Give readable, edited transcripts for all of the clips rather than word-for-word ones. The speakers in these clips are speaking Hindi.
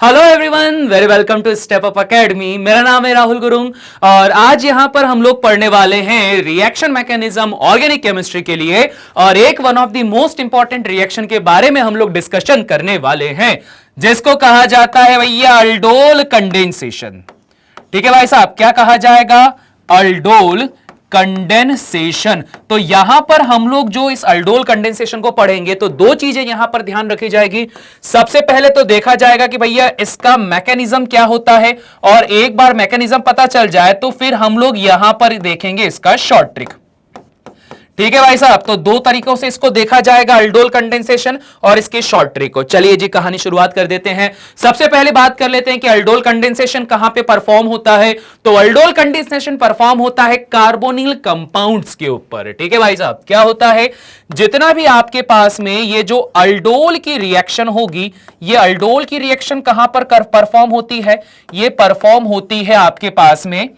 Hello everyone, very welcome to step up academy. मेरा नाम है राहुल गुरुंग और आज यहां पर हम लोग पढ़ने वाले हैं रिएक्शन मैकेनिज्म ऑर्गेनिक केमिस्ट्री के लिए और एक one of the most important reaction के बारे में हम लोग डिस्कशन करने वाले हैं जिसको कहा जाता है भैया अल्डोल कंडेंसेशन। ठीक है भाई साहब, क्या कहा जाएगा? Aldol condensation. तो यहां पर हम लोग जो इस अल्डोल कंडेंसेशन को पढ़ेंगे तो दो चीजें यहां पर ध्यान रखी जाएगी। सबसे पहले तो देखा जाएगा कि भैया इसका मैकेनिज्म क्या होता है और एक बार मैकेनिज्म पता चल जाए तो फिर हम लोग यहां पर देखेंगे इसका शॉर्ट ट्रिक। ठीक है भाई साहब, तो दो तरीकों से इसको देखा जाएगा, अल्डोल कंडेंसेशन और इसके शॉर्ट ट्रिक को। चलिए जी कहानी शुरुआत कर देते हैं। सबसे पहले बात कर लेते हैं कि अल्डोल कंडेंसेशन कहां पे परफॉर्म होता है। तो अल्डोल कंडेंसेशन परफॉर्म होता है कार्बोनिल कंपाउंड्स के ऊपर। ठीक है भाई साहब, क्या होता है? जितना भी आपके पास में ये जो अल्डोल की रिएक्शन होगी, ये अल्डोल की रिएक्शन कहां पर परफॉर्म होती है? ये परफॉर्म होती है आपके पास में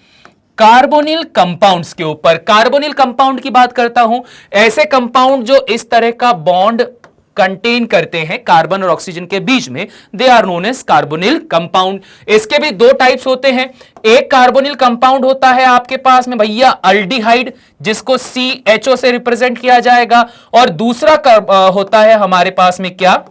कार्बोनिल कंपाउंड्स के ऊपर। कार्बोनिल कंपाउंड की बात करता हूं, ऐसे कंपाउंड जो इस तरह का बॉन्ड कंटेन करते हैं कार्बन और ऑक्सीजन के बीच में, they are known as carbonyl compound. इसके भी दो टाइप्स होते हैं। एक कार्बोनिल कंपाउंड होता है आपके पास में भैया अल्डिहाइड, जिसको CHO से रिप्रेजेंट किया जाएगा, और दूसरा होता है हमारे पास में क्या?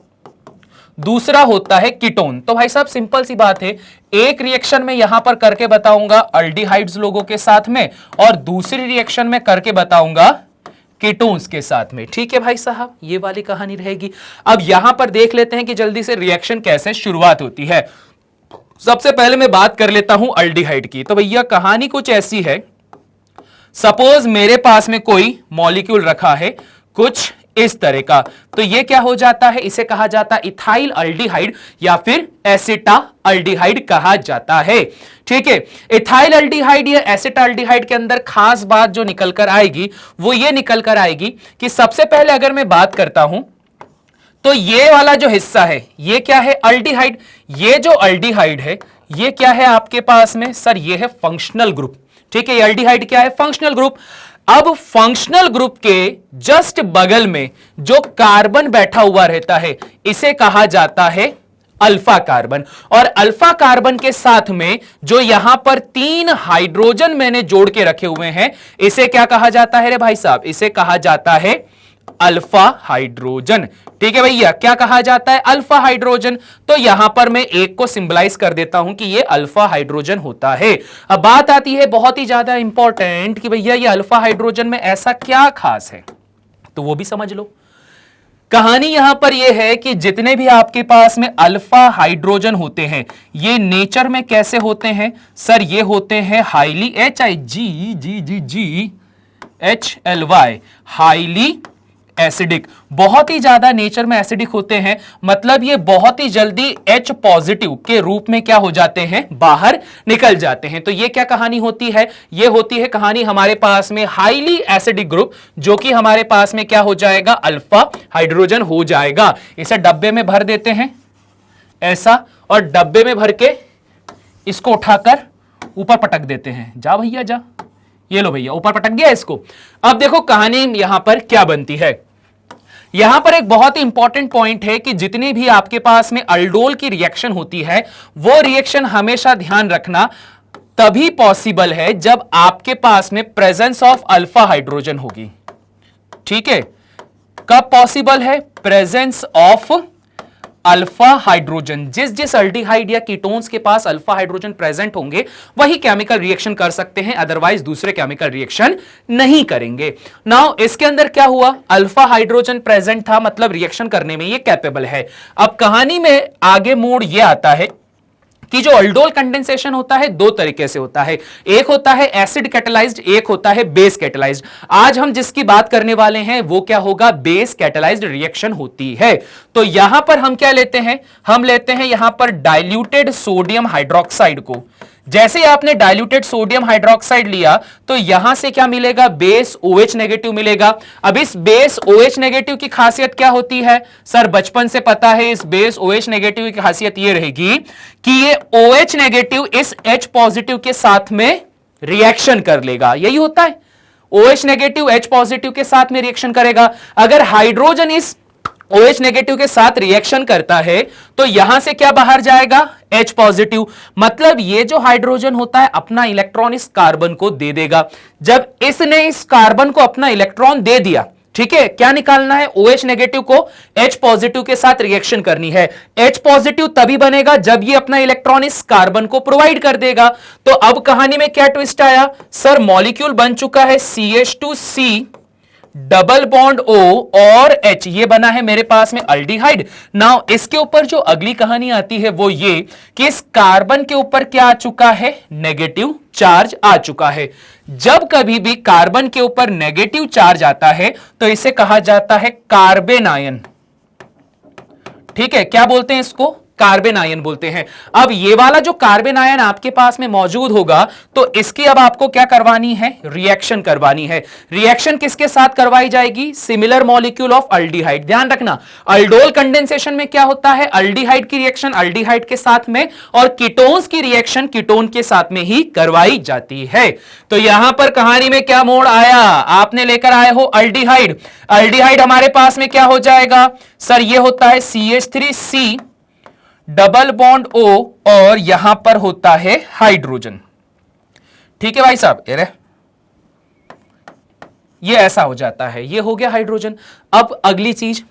दूसरा होता है कीटोन। तो भाई साहब सिंपल सी बात है, एक रिएक्शन में यहां पर करके बताऊंगा अल्डिहाइड्स लोगों के साथ में और दूसरी रिएक्शन में करके बताऊंगा कीटोन्स के साथ में। ठीक है भाई साहब, ये वाली कहानी रहेगी। अब यहां पर देख लेते हैं कि जल्दी से रिएक्शन कैसे शुरुआत होती है। सबसे पहले मैं बात कर लेता हूं अल्डिहाइड की। तो भैया कहानी कुछ ऐसी है, सपोज मेरे पास में कोई मॉलिक्यूल रखा है कुछ इस तरह का, तो ये क्या हो जाता है? इसे कहा जाता है इथाइल अल्डिहाइड या फिर एसिटा अल्डिहाइड कहा जाता है। ठीक है, इथाइल अल्डिहाइड या एसिटा अल्डिहाइड के अंदर खास बात जो निकल कर आएगी वो ये निकल कर आएगी कि सबसे पहले अगर मैं बात करता हूं तो ये वाला जो हिस्सा है ये क्या है? अल्डिहाइड। ये जो अल्डिहाइड है ये क्या है आपके पास में? सर ये है फंक्शनल ग्रुप। ठीक है, ये अल्डिहाइड क्या है? Functional group. अब फंक्शनल ग्रुप के जस्ट बगल में जो कार्बन बैठा हुआ रहता है इसे कहा जाता है अल्फा कार्बन, और अल्फा कार्बन के साथ में जो यहां पर 3 हाइड्रोजन मैंने जोड़ के रखे हुए हैं इसे क्या कहा जाता है रे भाई साहब? इसे कहा जाता है अल्फा हाइड्रोजन। ठीक है भैया, क्या कहा जाता है? Alpha hydrogen. तो यहां पर मैं एक को सिंबलाइज कर देता हूं कि ये अल्फा हाइड्रोजन होता है। अब बात आती है बहुत ही ज्यादा इंपॉर्टेंट कि भैया ये अल्फा हाइड्रोजन में ऐसा क्या खास है, तो वो भी समझ लो। कहानी यहां पर यह है कि जितने भी आपके पास में अल्फा हाइड्रोजन होते हैं ये नेचर में कैसे होते हैं? सर ये होते हैं हाईली HIGGGHLY, हाईली एसिडिक। बहुत ही ज्यादा नेचर में एसिडिक होते हैं, मतलब ये बहुत ही जल्दी H पॉजिटिव के रूप में क्या हो जाते हैं? बाहर निकल जाते हैं। तो ये क्या कहानी होती है? ये होती है कहानी हमारे पास में हाईली एसिडिक ग्रुप, जो कि हमारे पास में क्या हो जाएगा? अल्फा हाइड्रोजन हो जाएगा। इसे डब्बे में भर देते हैं ऐसा, और डब्बे में भर के इसको उठाकर ऊपर पटक देते हैं। जा भैया जा, ये लो भैया ऊपर पटक दिया इसको। अब देखो कहानी यहां पर क्या बनती है। यहां पर एक बहुत ही इंपॉर्टेंट पॉइंट है कि जितनी भी आपके पास में अल्डोल की रिएक्शन होती है वो रिएक्शन हमेशा ध्यान रखना तभी पॉसिबल है जब आपके पास में प्रेजेंस ऑफ अल्फा हाइड्रोजन होगी। ठीक है, कब पॉसिबल है? Presence of alpha hydrogen. जिस जिस अल्डिहाइड या कीटोन्स के पास अल्फा हाइड्रोजन प्रेजेंट होंगे वही केमिकल रिएक्शन कर सकते हैं, अदरवाइज दूसरे केमिकल रिएक्शन नहीं करेंगे। नाउ इसके अंदर क्या हुआ? अल्फा हाइड्रोजन प्रेजेंट था, मतलब रिएक्शन करने में ये कैपेबल है। अब कहानी में आगे मोड़ ये आता है कि जो अल्डोल कंडेंसेशन होता है दो तरीके से होता है। एक होता है एसिड कैटेलाइज्ड, एक होता है बेस कैटेलाइज्ड। आज हम जिसकी बात करने वाले हैं वो क्या होगा? बेस कैटेलाइज्ड रिएक्शन होती है। तो यहां पर हम क्या लेते हैं? हम लेते हैं यहां पर डाइल्यूटेड सोडियम हाइड्रोक्साइड को। जैसे आपने डाइल्यूटेड सोडियम हाइड्रोक्साइड लिया तो यहां से क्या मिलेगा? बेस OH नेगेटिव मिलेगा। अब इस बेस OH नेगेटिव की खासियत क्या होती है? सर बचपन से पता है, इस बेस OH नेगेटिव की खासियत यह रहेगी कि ये OH नेगेटिव इस H पॉजिटिव के साथ में रिएक्शन कर लेगा। यही होता है, OH नेगेटिव H पॉजिटिव के साथ में रिएक्शन करेगा। अगर हाइड्रोजन इस OH नेगेटिव के साथ रिएक्शन करता है तो यहां से क्या बाहर जाएगा, H पॉजिटिव। मतलब ये जो हाइड्रोजन होता है अपना इलेक्ट्रॉन इस कार्बन को दे देगा। जब इसने इस कार्बन को अपना इलेक्ट्रॉन दे दिया, ठीक है, क्या निकालना है, OH नेगेटिव को H पॉजिटिव के साथ रिएक्शन करनी है। H पॉजिटिव तभी बनेगा जब ये अपना इलेक्ट्रॉन इस कार्बन को प्रोवाइड कर देगा। तो अब कहानी में क्या ट्विस्ट आया, सर मॉलिक्यूल बन चुका है CH2C डबल बॉन्ड O और H, ये बना है मेरे पास में अल्डिहाइड। नाउ इसके ऊपर जो अगली कहानी आती है वो ये कि इस कार्बन के ऊपर क्या आ चुका है, नेगेटिव चार्ज आ चुका है। जब कभी भी कार्बन के ऊपर नेगेटिव चार्ज आता है तो इसे कहा जाता है कार्बन आयन। ठीक है, क्या बोलते हैं इसको, कार्बन आयन बोलते हैं। अब ये वाला जो कार्बन आयन आपके पास में मौजूद होगा तो इसकी अब आपको क्या करवानी है, रिएक्शन करवानी है। रिएक्शन किसके साथ करवाई जाएगी, सिमिलर मॉलिक्यूल ऑफ अल्डिहाइड। ध्यान रखना, अल्डोल कंडेंसेशन में क्या होता है, अल्डिहाइड की रिएक्शन अल्डिहाइड के साथ में और कीटोन्स की रिएक्शन कीटोन के साथ में ही करवाई जाती है। तो यहां पर कहानी में क्या मोड़ आया, आपने लेकर आए हो अल्डिहाइड। अल्डिहाइड हमारे पास में क्या हो जाएगा, सर ये होता है CH3C डबल बॉन्ड O और यहां पर होता है हाइड्रोजन। ठीक है भाई साहब, ये ऐसा हो जाता है, ये हो गया हाइड्रोजन। अब अगली चीज,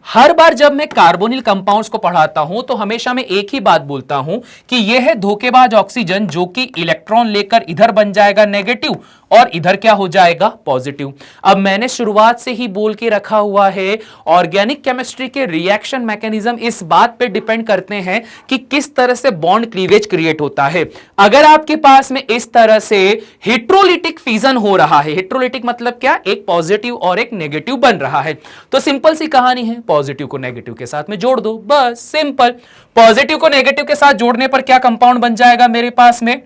हर बार जब मैं कार्बोनिल कंपाउंड्स को पढ़ाता हूं तो हमेशा मैं एक ही बात बोलता हूं कि यह है धोखेबाज ऑक्सीजन जो कि इलेक्ट्रॉन लेकर इधर बन जाएगा नेगेटिव और इधर क्या हो जाएगा, पॉजिटिव। अब मैंने शुरुआत से ही बोल के रखा हुआ है ऑर्गेनिक केमिस्ट्री के रिएक्शन मैकेनिज्म इस बात पे डिपेंड करते हैं कि किस तरह से बॉन्ड क्लीवेज क्रिएट होता है। अगर आपके पास में इस तरह से हेट्रोलिटिक फिजन हो रहा है, हेट्रोलिटिक मतलब क्या, एक पॉजिटिव और एक नेगेटिव बन रहा है, तो सिंपल सी कहानी है, पॉजिटिव को नेगेटिव के साथ में जोड़ दो, बस सिंपल। पॉजिटिव को नेगेटिव के साथ जोड़ने पर क्या कंपाउंड बन जाएगा मेरे पास में,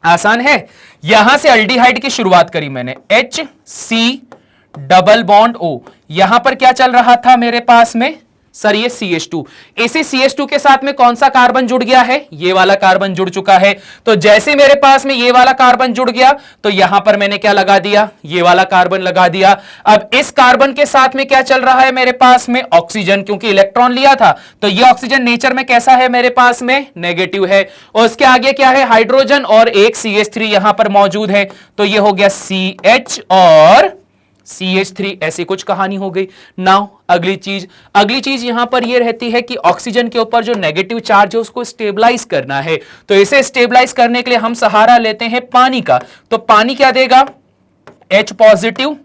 आसान है। यहां से अल्डिहाइड की शुरुआत करी मैंने, HC डबल बॉन्ड O, यहां पर क्या चल रहा था मेरे पास में, सर ये CH2, इसी CH2 के साथ में कौन सा कार्बन जुड़ गया है, ये वाला कार्बन जुड़ चुका है। तो जैसे मेरे पास में ये वाला कार्बन जुड़ गया तो यहां पर मैंने क्या लगा दिया, ये वाला कार्बन लगा दिया। अब इस कार्बन के साथ में क्या चल रहा है मेरे पास में, ऑक्सीजन, क्योंकि इलेक्ट्रॉन लिया था तो ये ऑक्सीजन नेचर में कैसा है मेरे पास में, नेगेटिव है। और उसके आगे क्या है, हाइड्रोजन और एक CH3 यहां पर मौजूद है, तो ये हो गया CH और CH3, ऐसी कुछ कहानी हो गई। नाउ अगली चीज यहां पर यह रहती है कि ऑक्सीजन के ऊपर जो नेगेटिव चार्ज है उसको स्टेबलाइज करना है। तो इसे स्टेबलाइज करने के लिए हम सहारा लेते हैं पानी का। तो पानी क्या देगा, H positive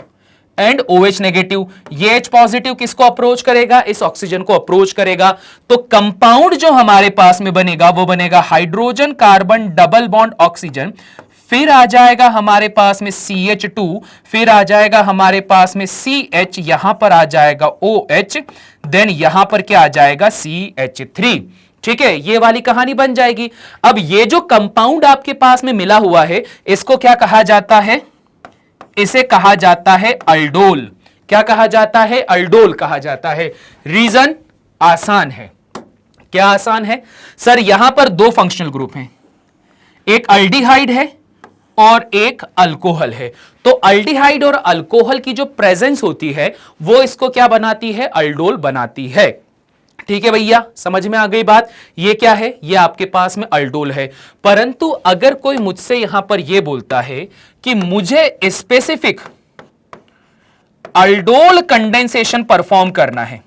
and OH negative. ये H पॉजिटिव किसको अप्रोच करेगा, इस ऑक्सीजन को अप्रोच करेगा। तो कंपाउंड जो हमारे पास में बनेगा वो बनेगा hydrogen carbon double bond oxygen, फिर आ जाएगा हमारे पास में CH2, फिर आ जाएगा हमारे पास में CH, यहां पर आ जाएगा OH, देन यहां पर क्या आ जाएगा CH3। ठीक है, ये वाली कहानी बन जाएगी। अब ये जो कंपाउंड आपके पास में मिला हुआ है इसको क्या कहा जाता है, इसे कहा जाता है अल्डोल। क्या कहा जाता है, अल्डोल कहा जाता है। रीजन आसान है, क्या आसान है, सर यहां पर दो फंक्शनल ग्रुप हैं, एक अल्डिहाइड है और एक अल्कोहल है। तो अल्डिहाइड और अल्कोहल की जो प्रेजेंस होती है वो इसको क्या बनाती है, अल्डोल बनाती है। ठीक है भैया, समझ में आ गई बात। ये क्या है, ये आपके पास में अल्डोल है। परंतु अगर कोई मुझसे यहां पर यह बोलता है कि मुझे स्पेसिफिक अल्डोल कंडेंसेशन परफॉर्म करना है,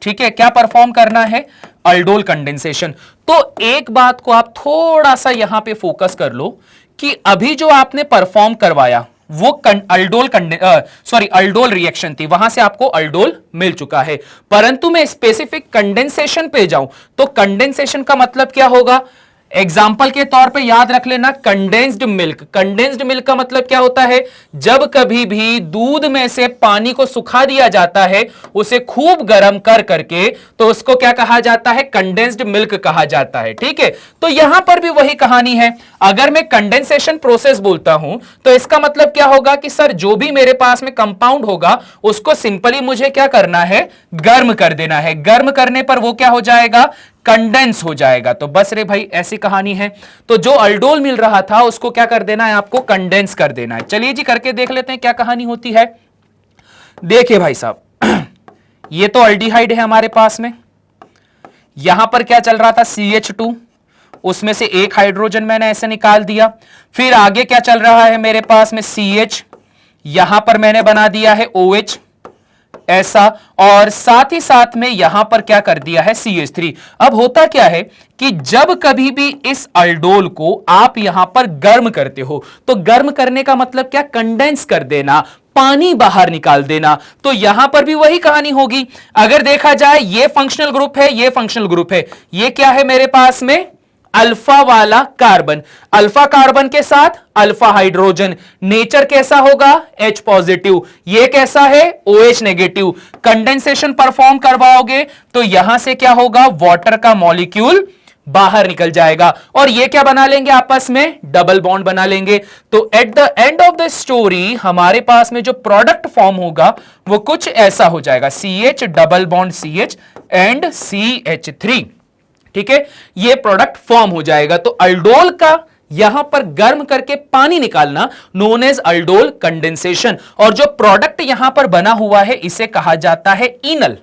ठीक है, क्या परफॉर्म करना है, अल्डोल कंडेंसेशन, तो एक बात को आप थोड़ा सा यहां पे फोकस कर लो कि अभी जो आपने परफॉर्म करवाया वो अल्डोल रिएक्शन थी, वहां से आपको अल्डोल मिल चुका है। परंतु मैं स्पेसिफिक कंडेंसेशन पे जाऊं तो कंडेंसेशन का मतलब क्या होगा, एग्जाम्पल के तौर पे याद रख लेना, कंडेंस्ड मिल्क। कंडेंस्ड मिल्क का मतलब क्या होता है, जब कभी भी दूध में से पानी को सुखा दिया जाता है, उसे खूब गर्म कर करके, तो उसको क्या कहा जाता है, कंडेंस्ड मिल्क कहा जाता है। ठीक है, तो यहां पर भी वही कहानी है। अगर मैं कंडेंसेशन प्रोसेस बोलता हूं तो इसका मतलब क्या होगा कि सर जो भी मेरे पास में कंपाउंड होगा उसको सिंपली मुझे क्या करना है, गर्म कर देना है। गर्म करने पर वो क्या हो जाएगा, कंडेंस हो जाएगा। तो बस रे भाई, ऐसी कहानी है। तो जो अल्डोल मिल रहा था उसको क्या कर देना है, आपको कंडेंस कर देना है। चलिए जी करके देख लेते हैं क्या कहानी होती है। देखिए भाई साहब, ये तो अल्डिहाइड है हमारे पास में, यहां पर क्या चल रहा था CH2, उसमें से एक हाइड्रोजन मैंने ऐसे निकाल दिया। फिर आगे क्या चल रहा है मेरे पास में CH, यहां पर मैंने बना दिया है OH ऐसा, और साथ ही साथ में यहां पर क्या कर दिया है CH3। अब होता क्या है कि जब कभी भी इस अल्डोल को आप यहां पर गर्म करते हो, तो गर्म करने का मतलब क्या, कंडेंस कर देना, पानी बाहर निकाल देना। तो यहां पर भी वही कहानी होगी। अगर देखा जाए ये फंक्शनल ग्रुप है, ये फंक्शनल ग्रुप है, ये क्या है मेरे पास में अल्फा वाला कार्बन, अल्फा कार्बन के साथ अल्फा हाइड्रोजन, नेचर कैसा होगा H पॉजिटिव, ये कैसा है OH नेगेटिव। कंडेंसेशन परफॉर्म करवाओगे तो यहां से क्या होगा, वाटर का मॉलिक्यूल बाहर निकल जाएगा, और ये क्या बना लेंगे आपस में, डबल बॉन्ड बना लेंगे। तो at the end of the story हमारे पास में जो प्रोडक्ट फॉर्म होगा वो कुछ ऐसा हो जाएगा, CH double bond CH and CH3। ठीक है, ये प्रोडक्ट फॉर्म हो जाएगा। तो अल्डोल का यहां पर गर्म करके पानी निकालना नोन एज अल्डोल कंडेंसेशन, और जो प्रोडक्ट यहां पर बना हुआ है इसे कहा जाता है इनल।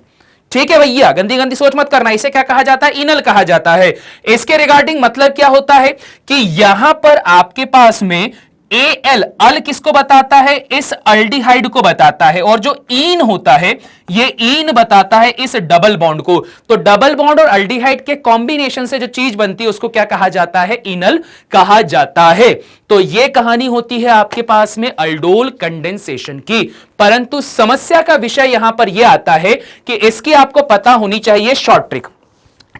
ठीक है भैया, गंदी गंदी सोच मत करना, इसे क्या कहा जाता है, इनल कहा जाता है। इसके रिगार्डिंग मतलब क्या होता है कि यहां पर आपके पास में एल, अल किसको बताता है, इस अल्डिहाइड को बताता है, और जो ईन होता है ये ईन बताता है इस डबल बॉन्ड को। तो डबल बॉन्ड और अल्डिहाइड के कॉम्बिनेशन से जो चीज बनती है उसको क्या कहा जाता है, इनल कहा जाता है। तो ये कहानी होती है आपके पास में अल्डोल कंडेंसेशन की। परंतु समस्या का विषय यहां पर यह आता है कि इसकी आपको पता होनी चाहिए शॉर्ट ट्रिक।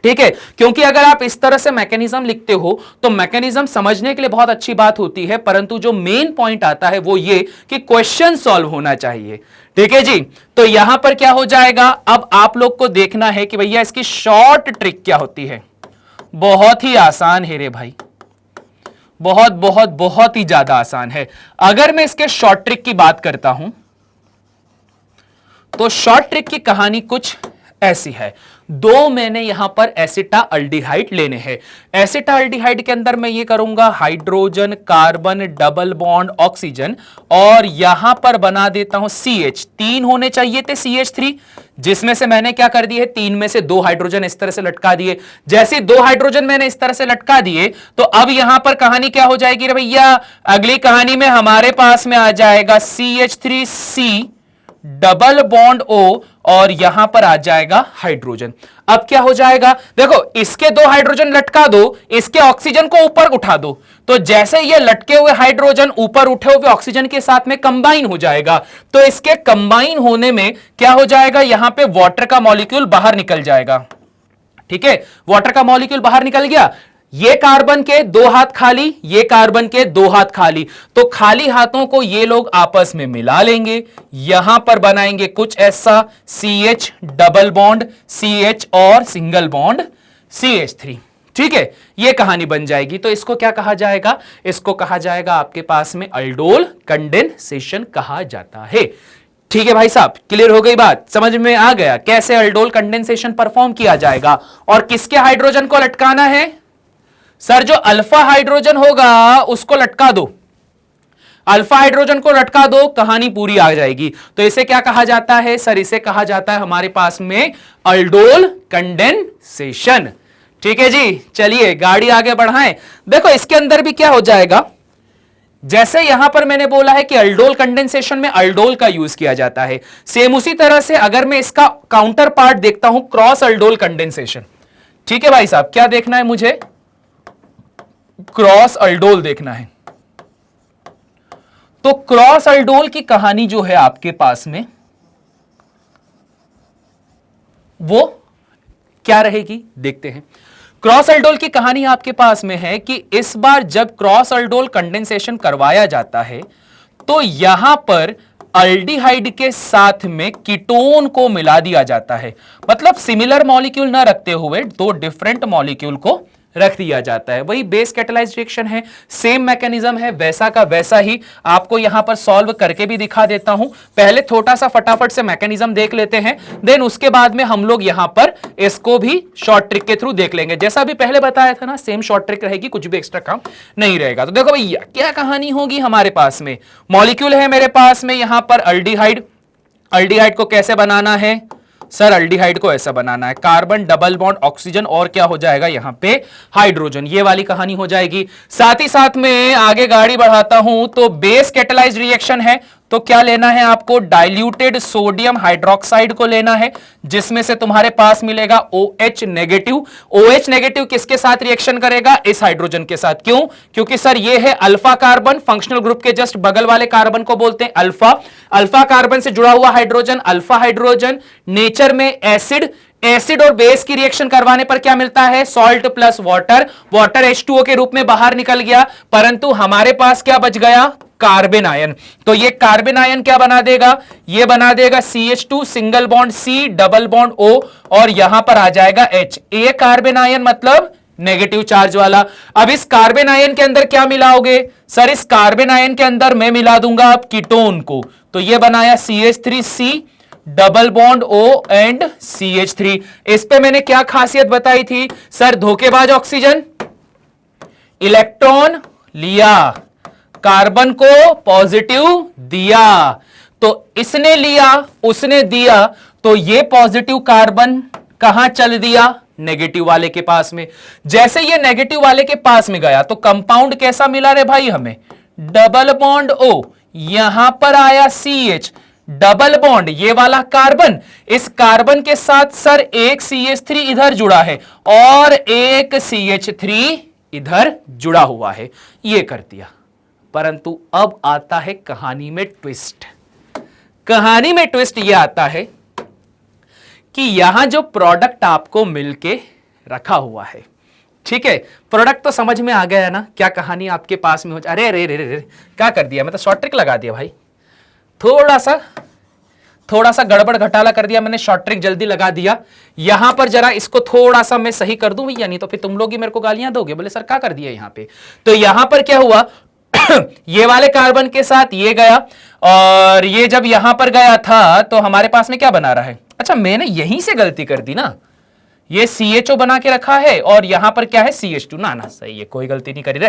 ठीक है, क्योंकि अगर आप इस तरह से मैकेनिज्म लिखते हो तो मैकेनिज्म समझने के लिए बहुत अच्छी बात होती है, परंतु जो मेन पॉइंट आता है वो ये कि क्वेश्चन सॉल्व होना चाहिए। ठीक है जी, तो यहां पर क्या हो जाएगा, अब आप लोग को देखना है कि भैया इसकी शॉर्ट ट्रिक क्या होती है। बहुत ही आसान है रे भाई, बहुत बहुत बहुत ही ज्यादा आसान है। अगर मैं इसके शॉर्ट ट्रिक की बात करता हूं तो शॉर्ट ट्रिक की कहानी कुछ ऐसी है। दो मैंने यहां पर एसिटाल्डिहाइड लेने हैं। एसिटाल्डिहाइड के अंदर मैं ये करूंगा hydrogen, carbon, double bond, oxygen, और यहां पर बना देता हूं CH। तीन होने चाहिए थे CH3, जिसमें से मैंने क्या कर दिए, तीन में से दो हाइड्रोजन इस तरह से लटका दिए। जैसे दो हाइड्रोजन मैंने इस तरह से लटका दिए तो अब यहां पर कहानी क्या हो जाएगी रे भैया, अगली कहानी में हमारे पास में आ जाएगा CH3C डबल बॉन्ड O, और यहां पर आ जाएगा हाइड्रोजन। अब क्या हो जाएगा, देखो इसके दो हाइड्रोजन लटका दो, इसके ऑक्सीजन को ऊपर उठा दो, तो जैसे ये लटके हुए हाइड्रोजन ऊपर उठे हुए ऑक्सीजन के साथ में कंबाइन हो जाएगा। तो इसके कंबाइन होने में क्या हो जाएगा, यहां पे वाटर का मॉलिक्यूल बाहर निकल जाएगा। ठीक है, वाटर का मॉलिक्यूल बाहर निकल गया, ये कार्बन के दो हाथ खाली, ये कार्बन के दो हाथ खाली, तो खाली हाथों को ये लोग आपस में मिला लेंगे, यहां पर बनाएंगे कुछ ऐसा CH डबल बॉन्ड CH और सिंगल बॉन्ड CH3। ठीक है, ये कहानी बन जाएगी। तो इसको क्या कहा जाएगा, इसको कहा जाएगा आपके पास में अल्डोल कंडेंसेशन कहा जाता है। ठीक है भाई साहब, क्लियर हो गई बात, समझ में आ गया कैसे अल्डोल कंडेंसेशन परफॉर्म किया जाएगा। और किसके हाइड्रोजन को लटकाना है सर, जो अल्फा हाइड्रोजन होगा उसको लटका दो, अल्फा हाइड्रोजन को लटका दो, कहानी पूरी आ जाएगी। तो इसे क्या कहा जाता है सर, इसे कहा जाता है हमारे पास में अल्डोल कंडेंसेशन। ठीक है जी, चलिए गाड़ी आगे बढ़ाएं। देखो इसके अंदर भी क्या हो जाएगा, जैसे यहां पर मैंने बोला है कि अल्डोल कंडेंसेशन में अल्डोल का यूज किया जाता है, सेम उसी तरह से अगर मैं इसका काउंटर पार्ट देखता हूं क्रॉस अल्डोल कंडेंसेशन। ठीक है भाई साहब, क्या देखना है मुझे, क्रॉस अल्डोल देखना है। तो क्रॉस अल्डोल की कहानी जो है आपके पास में वो क्या रहेगी, देखते हैं। क्रॉस अल्डोल की कहानी आपके पास में है कि इस बार जब क्रॉस अल्डोल कंडेंसेशन करवाया जाता है तो यहां पर अल्डिहाइड के साथ में कीटोन को मिला दिया जाता है। मतलब सिमिलर मॉलिक्यूल ना रखते हुए दो डिफरेंट मॉलिक्यूल को रख दिया जाता है। वही बेस कैटालाइज्ड रिएक्शन है, सेम मैकेनिज्म है, वैसा का वैसा ही आपको यहां पर सॉल्व करके भी दिखा देता हूं। पहले छोटा सा फटाफट से मैकेनिज्म देख लेते हैं, देन उसके बाद में हम लोग यहां पर इसको भी शॉर्ट ट्रिक के थ्रू देख लेंगे। जैसा भी पहले बताया था ना, सेम शॉर्ट ट्रिक रहेगी, कुछ भी एक्स्ट्रा काम नहीं रहेगा। तो देखो भैया क्या कहानी होगी, हमारे पास में मॉलिक्यूल है मेरे पास में यहां पर अल्डिहाइड। अल्डिहाइड को कैसे बनाना है, सर अल्डिहाइड को ऐसा बनाना है, कार्बन डबल बॉन्ड ऑक्सीजन और क्या हो जाएगा यहां पे हाइड्रोजन, ये वाली कहानी हो जाएगी। साथ ही साथ में आगे गाड़ी बढ़ाता हूं तो बेस कैटेलाइज्ड रिएक्शन है, तो क्या लेना है आपको, डाइल्यूटेड सोडियम हाइड्रोक्साइड को लेना है, जिसमें से तुम्हारे पास मिलेगा OH नेगेटिव। OH नेगेटिव किसके साथ रिएक्शन करेगा, इस हाइड्रोजन के साथ। क्यों, क्योंकि सर ये है अल्फा कार्बन, फंक्शनल ग्रुप के जस्ट बगल वाले कार्बन को बोलते हैं अल्फा। अल्फा कार्बन से जुड़ा हुआ हाइड्रोजन अल्फा हाइड्रोजन, नेचर में एसिड, एसिड और बेस की रिएक्शन करवाने पर क्या मिलता है, salt plus water, water H2O के रूप में बाहर निकल गया, परंतु हमारे पास क्या बच गया, कार्बन आयन। तो ये कार्बन आयन क्या बना देगा, ये बना देगा CH2 single bond C double bond O और यहां पर आ जाएगा H। ये कार्बन आयन मतलब नेगेटिव चार्ज वाला। अब इस कार्बन आयन के अंदर क्या मिलाओगे, सर इस कार्बन आयन के अंदर मैं मिला दूंगा अब कीटोन को, तो ये बनाया CH3C double bond O and CH3। इस पे मैंने क्या खासियत बताई थी, सर धोखेबाज ऑक्सीजन, इलेक्ट्रॉन लिया, कार्बन को पॉजिटिव दिया, तो इसने लिया उसने दिया, तो ये पॉजिटिव कार्बन कहां चल दिया, नेगेटिव वाले के पास में। जैसे ये नेगेटिव वाले के पास में गया तो कंपाउंड कैसा मिला रे भाई हमें, डबल बॉन्ड O, यहां पर आया CH डबल बॉन्ड, ये वाला कार्बन, इस कार्बन के साथ सर एक CH3 इधर जुड़ा है और एक CH3 इधर जुड़ा हुआ है, ये कर दिया। परंतु अब आता है कहानी में ट्विस्ट। कहानी में ट्विस्ट यह आता है कि यहां जो प्रोडक्ट आपको मिलके रखा हुआ है, ठीक है, प्रोडक्ट तो समझ में आ गया है ना, क्या कहानी आपके पास में हो। अरे अरे अरे अरे क्या कर दिया, मैं तो शॉर्ट ट्रिक लगा दिया भाई, थोड़ा सा गड़बड़ घटाला कर दिया मैंने, शॉर्ट ट्रिक जल्दी लगा दिया। यहां पर जरा इसको थोड़ा सा मैं सही कर दूं भैया, नहीं तो फिर तुम लोग ही मेरे को गालियां दोगे, बोले सर क्या कर दिया यहां पे। तो यहां पर क्या हुआ ये वाले कार्बन के साथ ये गया और ये जब यहां पर गया था तो हमारे पास में क्या बना रहा है, अच्छा मैंने यहीं से गलती कर दी ना, ये CHO बना के रखा है और यहां पर क्या है CH2, ना ना सही है, कोई गलती नहीं करी रे,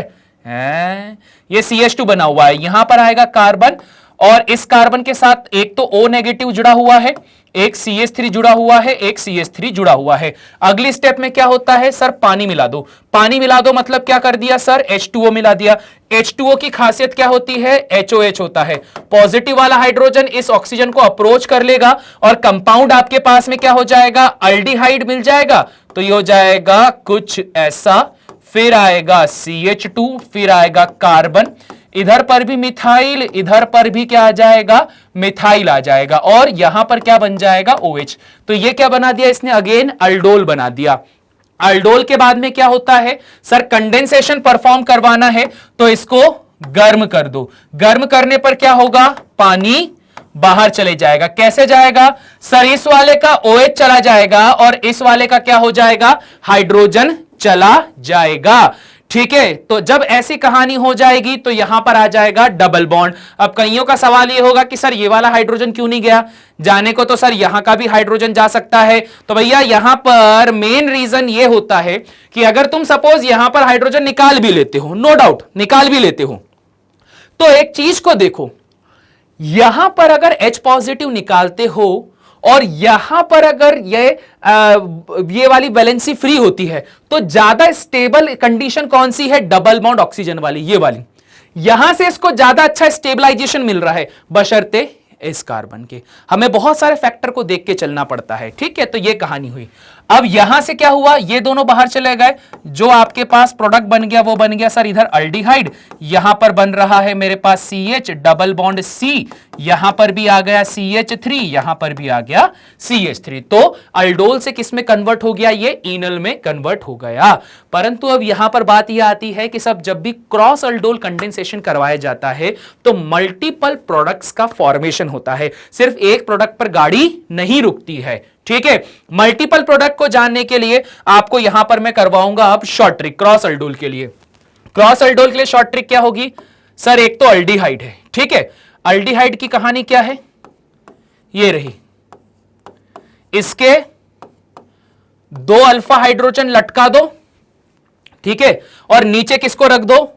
ये CH2 बना हुआ है, यहां पर आएगा कार्बन और इस कार्बन के साथ एक तो O नेगेटिव जुड़ा हुआ है, एक CH3 जुड़ा हुआ है, एक CH3 जुड़ा हुआ है। अगली स्टेप में क्या होता है, सर पानी मिला दो, पानी मिला दो मतलब क्या कर दिया सर, H2O मिला दिया। H2O की खासियत क्या होती है, HOH होता है, पॉजिटिव वाला हाइड्रोजन इस ऑक्सीजन को अप्रोच कर लेगा और कंपाउंड आपके पास में क्या हो जाएगा, अल्डिहाइड मिल जाएगा, तो ये हो जाएगा कुछ ऐसा, फिर आएगा CH2, फिर आएगा कार्बन, इधर पर भी मिथाइल, इधर पर भी क्या आ जाएगा, मिथाइल आ जाएगा और यहां पर क्या बन जाएगा OH। तो ये क्या बना दिया इसने, अगेन अल्डोल बना दिया। अल्डोल के बाद में क्या होता है, सर कंडेंसेशन परफॉर्म करवाना है तो इसको गर्म कर दो, गर्म करने पर क्या होगा, पानी बाहर चले जाएगा। कैसे जाएगा, सर इस वाले का OH चला जाएगा और इस वाले का क्या हो जाएगा, हाइड्रोजन चला जाएगा, ठीक है। तो जब ऐसी कहानी हो जाएगी तो यहां पर आ जाएगा डबल बॉन्ड। अब कईयों का सवाल यह होगा कि सर ये वाला हाइड्रोजन क्यों नहीं गया, जाने को तो सर यहां का भी हाइड्रोजन जा सकता है। तो भैया यहां पर मेन रीजन ये होता है कि अगर तुम सपोज यहां पर हाइड्रोजन निकाल भी लेते हो, नो डाउट निकाल भी लेते हो, तो एक चीज को देखो, यहां पर अगर H पॉजिटिव निकालते हो और यहां पर अगर ये वाली वैलेंसी फ्री होती है तो ज्यादा स्टेबल कंडीशन कौन सी है, डबल बॉन्ड ऑक्सीजन वाली, ये वाली। यहां से इसको ज्यादा अच्छा स्टेबलाइजेशन मिल रहा है बशर्ते इस कार्बन के। हमें बहुत सारे फैक्टर को देख के चलना पड़ता है, ठीक है। तो ये कहानी हुई। अब यहां से क्या हुआ, ये दोनों बाहर चले गए, जो आपके पास प्रोडक्ट बन गया वो बन गया सर इधर अल्डिहाइड, यहां पर बन रहा है मेरे पास CH डबल बॉन्ड C, यहां पर भी आ गया CH3, यहां पर भी आ गया CH3। तो अल्डोल से किस में कन्वर्ट हो गया, ये इनल में कन्वर्ट हो गया। परंतु अब यहां पर बात यह आती है कि सब जब भी क्रॉस अल्डोल कंडेंसेशन करवाया जाता है तो मल्टीपल प्रोडक्ट्स का फॉर्मेशन होता है, सिर्फ एक प्रोडक्ट पर गाड़ी नहीं रुकती है, ठीक है। मल्टीपल प्रोडक्ट को जानने के लिए आपको यहां पर मैं करवाऊंगा अब शॉर्ट ट्रिक क्रॉस अल्डोल के लिए। क्रॉस अल्डोल के लिए शॉर्ट ट्रिक क्या होगी, सर एक तो अल्डिहाइड है, ठीक है। अल्डिहाइड की कहानी क्या है, ये रही, इसके दो अल्फा हाइड्रोजन लटका दो, ठीक है, और नीचे किसको रख दो,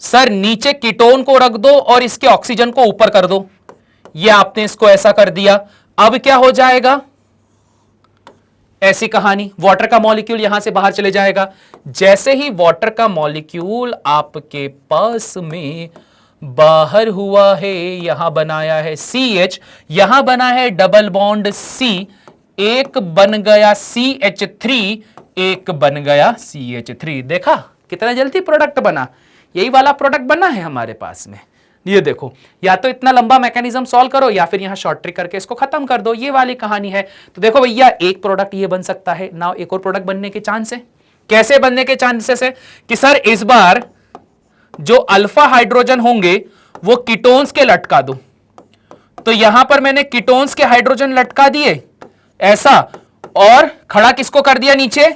सर नीचे कीटोन को रख दो और इसके ऑक्सीजन को ऊपर कर दो। ये आपने इसको ऐसा कर दिया। अब क्या हो जाएगा, ऐसी कहानी, वाटर का मॉलिक्यूल यहां से बाहर चले जाएगा। जैसे ही वाटर का मॉलिक्यूल आपके पास में बाहर हुआ है, यहां बनाया है CH, यहां बना है डबल बॉन्ड C, एक बन गया CH3, एक बन गया CH3। देखा कितना जल्दी प्रोडक्ट बना, यही वाला प्रोडक्ट बना है हमारे पास में। ये देखो, या तो इतना लंबा मैकेनिज्म सॉल्व करो या फिर यहां शॉर्ट ट्रिक करके इसको खत्म कर दो, ये वाली कहानी है। तो देखो भैया, एक प्रोडक्ट ये बन सकता है ना, एक और प्रोडक्ट बनने के चांस है। कैसे बनने के चांसेस है कि सर इस बार जो अल्फा हाइड्रोजन होंगे वो कीटोन्स के लटका दो। तो यहां पर मैंने कीटोन्स के हाइड्रोजन लटका दिए ऐसा, और खड़ा किसको कर दिया नीचे?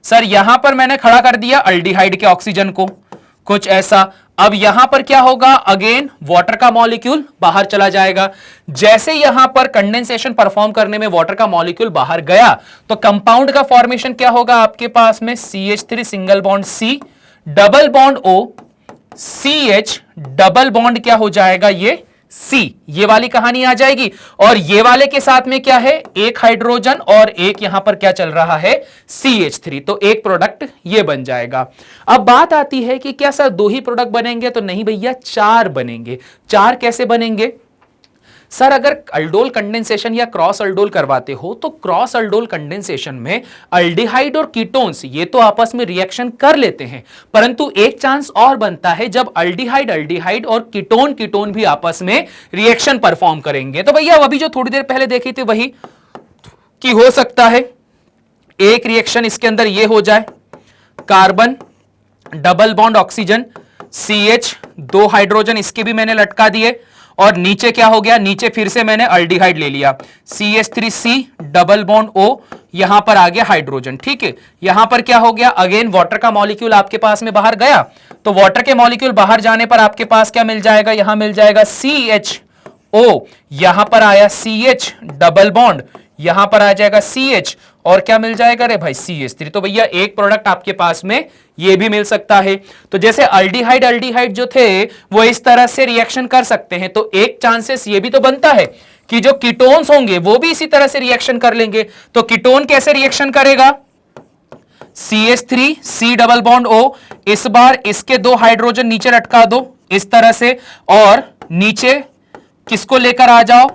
सर यहां पर मैंने खड़ा कर दिया अल्डिहाइड के ऑक्सीजन को, कुछ ऐसा। अब यहां पर क्या होगा? अगेन वाटर का मॉलिक्यूल बाहर चला जाएगा। जैसे यहां पर कंडेंसेशन परफॉर्म करने में वाटर का मॉलिक्यूल बाहर गया तो कंपाउंड का फॉर्मेशन क्या होगा आपके पास में? CH3 single bond C, double bond O, CH double bond क्या हो जाएगा? ये C, ये वाली कहानी आ जाएगी। और ये वाले के साथ में क्या है? एक हाइड्रोजन और एक यहां पर क्या चल रहा है? CH3। तो एक प्रोडक्ट ये बन जाएगा। अब बात आती है कि क्या सर दो ही प्रोडक्ट बनेंगे? तो नहीं भैया, चार बनेंगे। चार कैसे बनेंगे? सर अगर अल्डोल कंडेंसेशन या क्रॉस अल्डोल करवाते हो तो क्रॉस अल्डोल कंडेंसेशन में अल्डिहाइड और कीटोन्स ये तो आपस में रिएक्शन कर लेते हैं, परंतु एक चांस और बनता है जब अल्डिहाइड अल्डिहाइड और कीटोन कीटोन भी आपस में रिएक्शन परफॉर्म करेंगे। तो भैया अभी जो थोड़ी देर पहले देखी थी वही कि हो सकता है एक रिएक्शन इसके अंदर ये हो जाए, carbon double bond oxygen CH, दो हाइड्रोजन इसके भी मैंने लटका दिए, और नीचे क्या हो गया? नीचे फिर से मैंने अल्डिहाइड ले लिया, CH3C डबल बॉन्ड O, यहां पर आ गया हाइड्रोजन। ठीक है, यहां पर क्या हो गया? अगेन वाटर का मॉलिक्यूल आपके पास में बाहर गया, तो वाटर के मॉलिक्यूल बाहर जाने पर आपके पास क्या मिल जाएगा? यहां मिल जाएगा CHO, यहां पर आया CH डबल बॉन्ड, यहां पर आ जाएगा CH, और क्या मिल जाएगा रे भाई? CH3। तो भैया एक प्रोडक्ट आपके पास में ये भी मिल सकता है। तो जैसे अल्डिहाइड अल्डिहाइड जो थे वो इस तरह से रिएक्शन कर सकते हैं, तो एक चांसेस ये भी तो बनता है कि जो कीटोन्स होंगे वो भी इसी तरह से रिएक्शन कर लेंगे। तो कीटोन कैसे रिएक्शन करेगा? CH3 C double bond O, इस बार इसके दो हाइड्रोजन नीचे लटका दो इस तरह से, और नीचे किसको लेकर आ जाओ?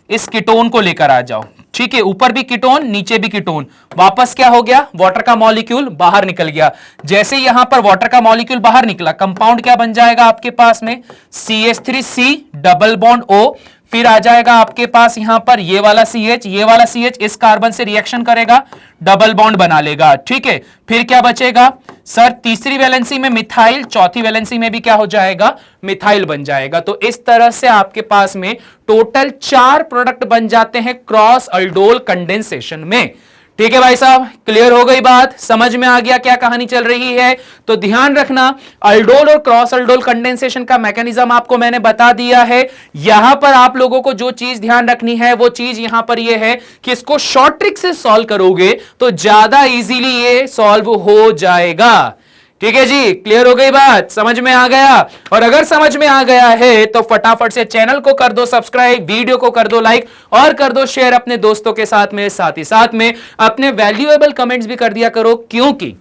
इस कीटोन को लेकर आ जाओ। ठीक है, ऊपर भी कीटोन नीचे भी कीटोन, वापस क्या हो गया? वाटर का मॉलिक्यूल बाहर निकल गया। जैसे यहां पर वाटर का मॉलिक्यूल बाहर निकला, कंपाउंड क्या बन जाएगा आपके पास में? CH3C डबल बॉन्ड O, फिर आ जाएगा आपके पास यहां पर ये वाला CH, ये वाला CH इस कार्बन से रिएक्शन करेगा, डबल बॉन्ड बना लेगा। ठीक है, फिर क्या बचेगा? सर तीसरी वैलेंसी में मिथाइल, चौथी वैलेंसी में भी क्या हो जाएगा? मिथाइल बन जाएगा। तो इस तरह से आपके पास में टोटल 4 प्रोडक्ट बन जाते हैं क्रॉस अल्डोल कंडेंसेशन में। ठीक है भाई साहब, क्लियर हो गई बात? समझ में आ गया क्या कहानी चल रही है? तो ध्यान रखना, अल्डोल और क्रॉस अल्डोल कंडेंसेशन का मैकेनिज्म आपको मैंने बता दिया है। यहां पर आप लोगों को जो चीज ध्यान रखनी है वो चीज यहां पर ये है कि इसको शॉर्ट ट्रिक से सॉल्व करोगे तो ज्यादा इजीली ये सॉल्व हो जाएगा। ठीक है जी, क्लियर हो गई बात? समझ में आ गया? और अगर समझ में आ गया है तो फटाफट से चैनल को कर दो सब्सक्राइब, वीडियो को कर दो लाइक और कर दो शेयर अपने दोस्तों के साथ में। साथ ही साथ में अपने वैल्यूएबल कमेंट्स भी कर दिया करो, क्योंकि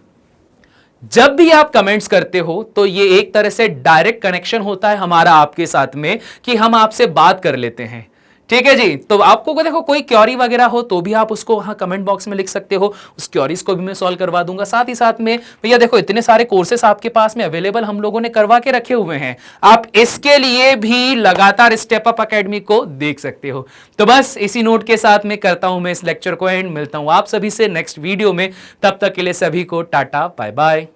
जब भी आप कमेंट्स करते हो तो ये एक तरह से डायरेक्ट कनेक्शन होता है हमारा आपके साथ में कि हम आपसे बात कर लेते हैं। ठीक है जी, तो आपको देखो कोई क्वेरी वगैरह हो तो भी आप उसको वहां कमेंट बॉक्स में लिख सकते हो, उस क्वेरीज को भी मैं सॉल्व करवा दूंगा। साथ ही साथ में भैया देखो इतने सारे कोर्सेस आपके पास में अवेलेबल हम लोगों ने करवा के रखे हुए हैं, आप इसके लिए भी लगातार स्टेप अप एकेडमी को देख सकते हो। तो बस इसी नोट के साथ में करता हूं मैं इस लेक्चर को एंड, मिलता हूं आप सभी से नेक्स्ट वीडियो में। तब तक के लिए सभी को टाटा बाय बाय।